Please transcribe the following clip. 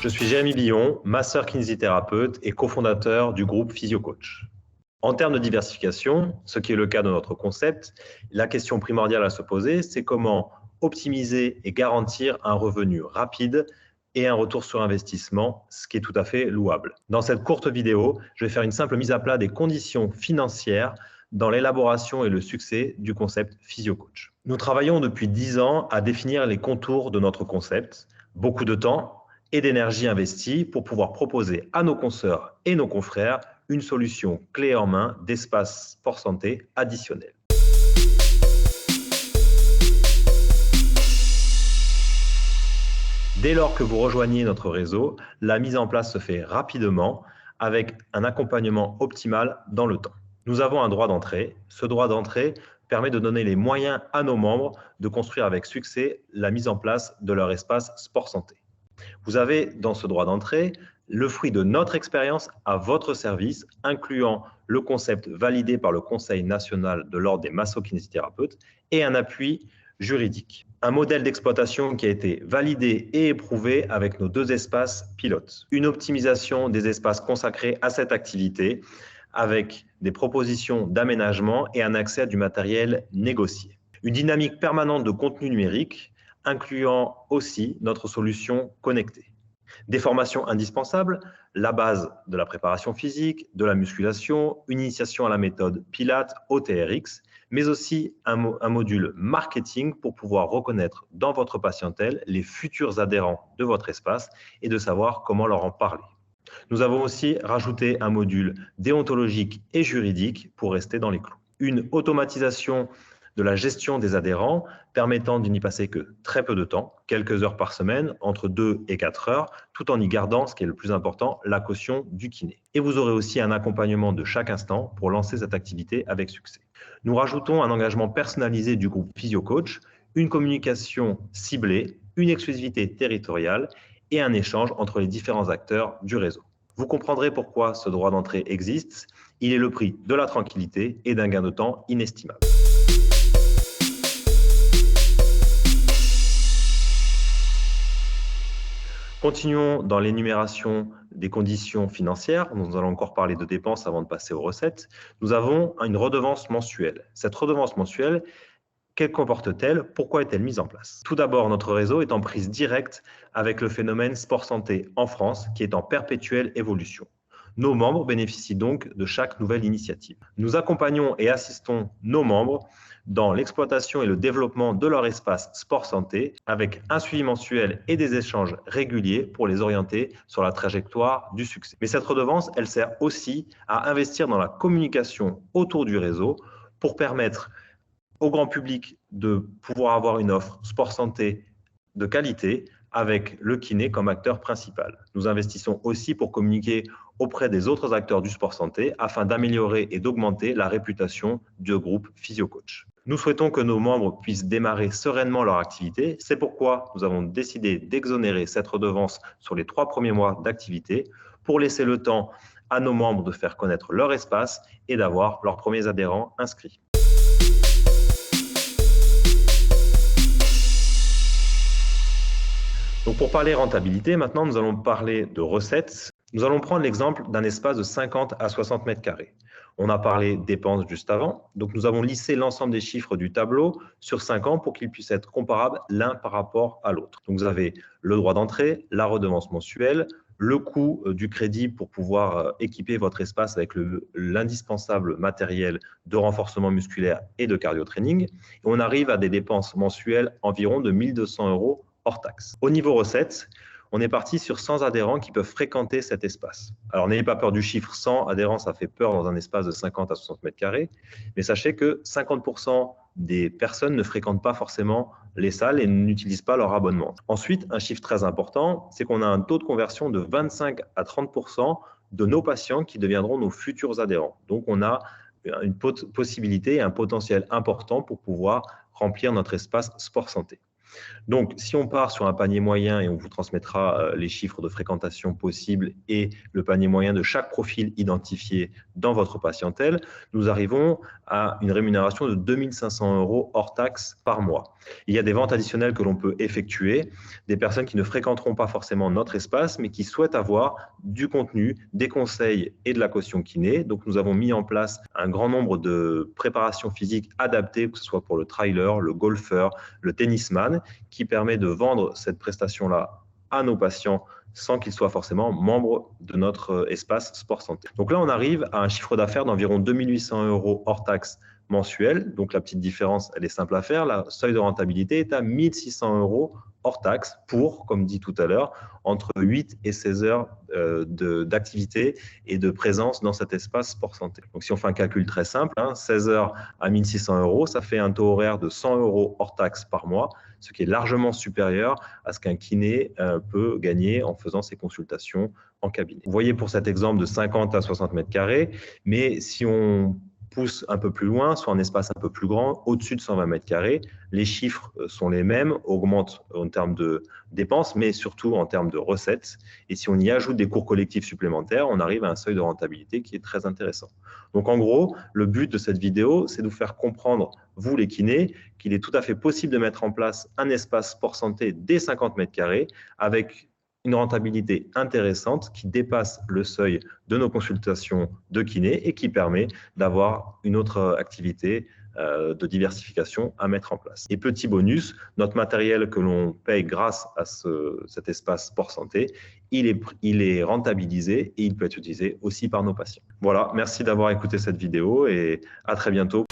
Je suis Jérémy Billon, masseur kinésithérapeute et cofondateur du groupe PhysioCoach. En termes de diversification, ce qui est le cas de notre concept, la question primordiale à se poser, c'est comment optimiser et garantir un revenu rapide et un retour sur investissement, ce qui est tout à fait louable. Dans cette courte vidéo, je vais faire une simple mise à plat des conditions financières dans l'élaboration et le succès du concept PhysioCoach. Nous travaillons depuis 10 ans à définir les contours de notre concept, beaucoup de temps et d'énergie investie pour pouvoir proposer à nos consoeurs et nos confrères une solution clé en main d'espace sport santé additionnel. Dès lors que vous rejoignez notre réseau, la mise en place se fait rapidement avec un accompagnement optimal dans le temps. Nous avons un droit d'entrée. Ce droit d'entrée permet de donner les moyens à nos membres de construire avec succès la mise en place de leur espace sport santé. Vous avez dans ce droit d'entrée le fruit de notre expérience à votre service, incluant le concept validé par le Conseil national de l'Ordre des masso-kinésithérapeutes et un appui juridique. Un modèle d'exploitation qui a été validé et éprouvé avec nos 2 espaces pilotes. Une optimisation des espaces consacrés à cette activité avec des propositions d'aménagement et un accès à du matériel négocié. Une dynamique permanente de contenu numérique, incluant aussi notre solution connectée. Des formations indispensables, la base de la préparation physique, de la musculation, une initiation à la méthode Pilates, OTRX, mais aussi un module marketing pour pouvoir reconnaître dans votre patientèle les futurs adhérents de votre espace et de savoir comment leur en parler. Nous avons aussi rajouté un module déontologique et juridique pour rester dans les clous. Une automatisation de la gestion des adhérents permettant de n'y passer que très peu de temps, quelques heures par semaine, entre 2 et 4 heures, tout en y gardant, ce qui est le plus important, la caution du kiné. Et vous aurez aussi un accompagnement de chaque instant pour lancer cette activité avec succès. Nous rajoutons un engagement personnalisé du groupe PhysioCoach, une communication ciblée, une exclusivité territoriale et un échange entre les différents acteurs du réseau. Vous comprendrez pourquoi ce droit d'entrée existe. Il est le prix de la tranquillité et d'un gain de temps inestimable. Continuons dans l'énumération des conditions financières. Nous allons encore parler de dépenses avant de passer aux recettes. Nous avons une redevance mensuelle. Cette redevance mensuelle, quelle comporte-t-elle? Pourquoi est-elle mise en place? Tout d'abord, notre réseau est en prise directe avec le phénomène sport santé en France qui est en perpétuelle évolution. Nos membres bénéficient donc de chaque nouvelle initiative. Nous accompagnons et assistons nos membres dans l'exploitation et le développement de leur espace sport santé avec un suivi mensuel et des échanges réguliers pour les orienter sur la trajectoire du succès. Mais cette redevance, elle sert aussi à investir dans la communication autour du réseau pour permettre au grand public de pouvoir avoir une offre sport santé de qualité avec le kiné comme acteur principal. Nous investissons aussi pour communiquer auprès des autres acteurs du sport santé afin d'améliorer et d'augmenter la réputation du groupe PhysioCoach. Nous souhaitons que nos membres puissent démarrer sereinement leur activité. C'est pourquoi nous avons décidé d'exonérer cette redevance sur les 3 premiers mois d'activité pour laisser le temps à nos membres de faire connaître leur espace et d'avoir leurs premiers adhérents inscrits. Donc pour parler rentabilité, maintenant nous allons parler de recettes. Nous allons prendre l'exemple d'un espace de 50 à 60 mètres carrés. On a parlé dépenses juste avant, donc nous avons lissé l'ensemble des chiffres du tableau sur 5 ans pour qu'ils puissent être comparables l'un par rapport à l'autre. Donc vous avez le droit d'entrée, la redevance mensuelle, le coût du crédit pour pouvoir équiper votre espace avec l'indispensable matériel de renforcement musculaire et de cardio-training. Et on arrive à des dépenses mensuelles environ de 1 200 € hors taxe. Au niveau recettes, on est parti sur 100 adhérents qui peuvent fréquenter cet espace. Alors, n'ayez pas peur du chiffre 100 adhérents, ça fait peur dans un espace de 50 à 60 mètres carrés, mais sachez que 50% des personnes ne fréquentent pas forcément les salles et n'utilisent pas leur abonnement. Ensuite, un chiffre très important, c'est qu'on a un taux de conversion de 25 à 30% de nos patients qui deviendront nos futurs adhérents. Donc, on a une possibilité et un potentiel important pour pouvoir remplir notre espace sport santé. Donc, si on part sur un panier moyen et on vous transmettra les chiffres de fréquentation possibles et le panier moyen de chaque profil identifié dans votre patientèle, nous arrivons à une rémunération de 2 500 € hors taxe par mois. Il y a des ventes additionnelles que l'on peut effectuer, des personnes qui ne fréquenteront pas forcément notre espace, mais qui souhaitent avoir du contenu, des conseils et de la caution kiné. Donc, nous avons mis en place un grand nombre de préparations physiques adaptées, que ce soit pour le trailer, le golfeur, le tennisman, qui permet de vendre cette prestation-là à nos patients sans qu'ils soient forcément membres de notre espace sport santé. Donc là, on arrive à un chiffre d'affaires d'environ 2 800 € hors taxe mensuel. Donc la petite différence, elle est simple à faire. La seuil de rentabilité est à 1 600 € hors taxe pour, comme dit tout à l'heure, entre 8 et 16 heures d'activité et de présence dans cet espace sport santé. Donc si on fait un calcul très simple, 16 heures à 1 600 €, ça fait un taux horaire de 100 € hors taxe par mois, ce qui est largement supérieur à ce qu'un kiné peut gagner en faisant ses consultations en cabinet. Vous voyez pour cet exemple de 50 à 60 mètres carrés, mais si on pousse un peu plus loin, soit un espace un peu plus grand, au-dessus de 120 mètres carrés, les chiffres sont les mêmes, augmentent en termes de dépenses, mais surtout en termes de recettes. Et si on y ajoute des cours collectifs supplémentaires, on arrive à un seuil de rentabilité qui est très intéressant. Donc en gros, le but de cette vidéo, c'est de vous faire comprendre, vous les kinés, qu'il est tout à fait possible de mettre en place un espace sport santé dès 50 mètres carrés avec une rentabilité intéressante qui dépasse le seuil de nos consultations de kiné et qui permet d'avoir une autre activité de diversification à mettre en place. Et petit bonus, notre matériel que l'on paye grâce à cet espace sport santé, il est rentabilisé et il peut être utilisé aussi par nos patients. Voilà, merci d'avoir écouté cette vidéo et à très bientôt.